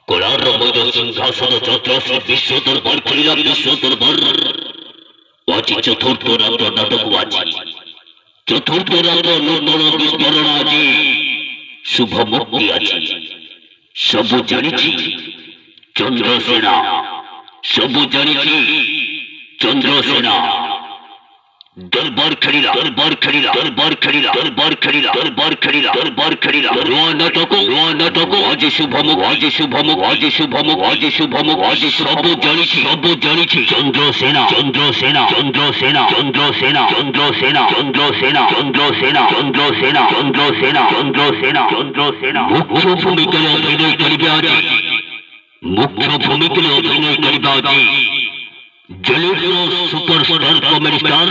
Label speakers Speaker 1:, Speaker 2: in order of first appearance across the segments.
Speaker 1: কলার মৈদ সিংহাসন চন্দ্রশ্রী বিশ্ব দরবার করিলাম বিশ্ব দরবার আজি চতুর্থ রাত্র নাটক আজি চতুর্থ রাত্র নূতন বিস্মরণ আজি শুভ মুক্তি আছে সবু জানিছি চন্দ্রসেনা সবু জানিছি চন্দ্রসেনা দরবার খড়িলা দরবার খড়িলা দরবার খড়িলা দরবার খড়িলা দরবার খড়িলা দরবার খড়িলা রোয়া নাটক আজি শুভমুখ আজি শুভমুখ আজি শুভমুখ আজি শুভমুখ আজি সবু জানিছি চন্দ্রসেনা চন্দ্রসেনা চন্দ্রসেনা চন্দ্রসেনা চন্দ্রসেনা চন্দ্রসেনা চন্দ্রসেনা চন্দ্রসেনা চন্দ্রসেনা চন্দ্রসেনা চন্দ্রসেনা মুখ্য ভূমিকায় অভিনয় করিবে আজি মুখ্য ভূমিকায় অভিনয় করিবে আজি জনপ্রিয় সুপারস্টার কমেডি স্টার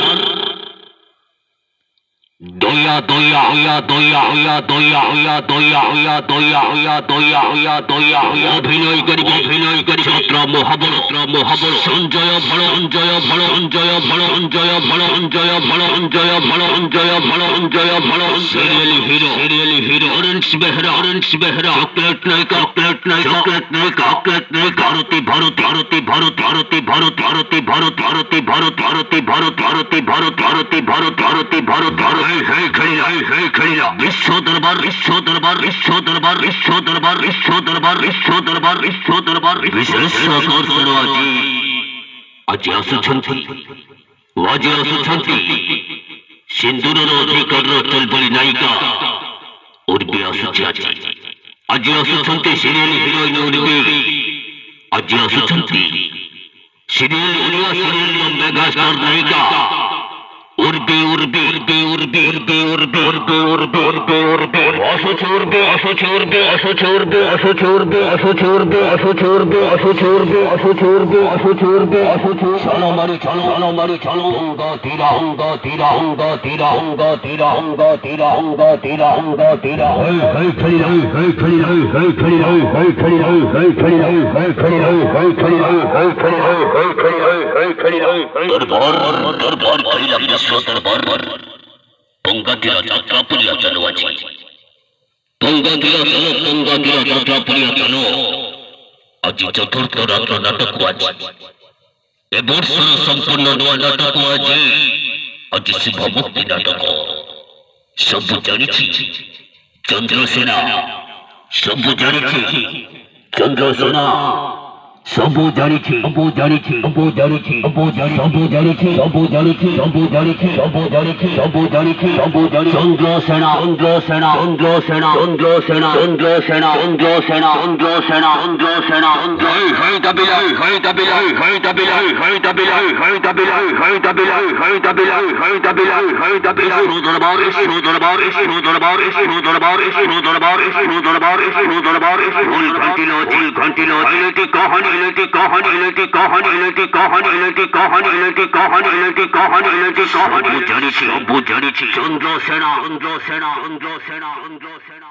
Speaker 1: দয়া দয়া হইয়া দয়া হইয়া দয়া হইয়া দয়া হইয়া দয়া হইয়া দয়া হইয়া দয়া হইয়া অভিনয় করি ছত্র মহাবল সঞ্জয় ভল অঞ্জয় ভল অঞ্জয় ভল অঞ্জয় ভল অঞ্জয় ভল অঞ্জয় ভল অঞ্জয় ভল অঞ্জয় ভল serial hero orange Behera chocolate নায়িকা ভারতী বিশ্ব দরবার বিশেষ আজি ଆସୁଛନ୍ତି ସିନ୍ଦୁରର ଅଧିକାରର ଚଲବଳି ନାୟିକା ଉର୍ବି ଆସୁଛି ଆଜି ଆସୁଛନ୍ତି ସିରିଏଲ ହିରୋଇନ ଉର୍ବି ଆଜି ଆସୁଛନ୍ତି ସିରିଏଲ ଓଡ଼ିଆ ସିରିଏଲର ମେଗାଷ୍ଟାର ନାୟିକା উর্বে উর্বে উর্বে উর্বে উর্বে উর্বে উর্বে উর্বে উর্বে উর্বে অসুচ উর্বে অসুচ উর্বে অসুচ উর্বে অসুচ উর্বে অসুচ উর্বে অসুচ উর্বে অসুচ উর্বে অসুচ উর্বে অসুচ উর্বে অসুচ চলো মারি চলো হঙ্গা তীরা হঙ্গা তীরা হঙ্গা তীরা হঙ্গা তীরা হঙ্গা তীরা হঙ্গা তীরা হঙ্গা তীরা হই খড়ি হই খড়ি হই খড়ি হই খড়ি হই খড়ি হই খড়ি হই খড়ি হই খড়ি হই খড়ি হই খড়ি দরবার কইলা দরবার পঙ্গাদিরা যাত্রা পুরিয়া চলো আজি পঙ্গাদিরা যাত্রা পুরিয়া চলো আজি চতুর্থ রাত্র নাটক আজি এ বর্ষর সম্পূর্ণ নূয়া নাটক আজি শুভ মুক্তি নাটক সবু জানিছি চন্দ্রসেনা সবু জানিছি চন্দ্রসেনা সবু জানিছি চন্দ্রসেনা চন্দ্রসেনা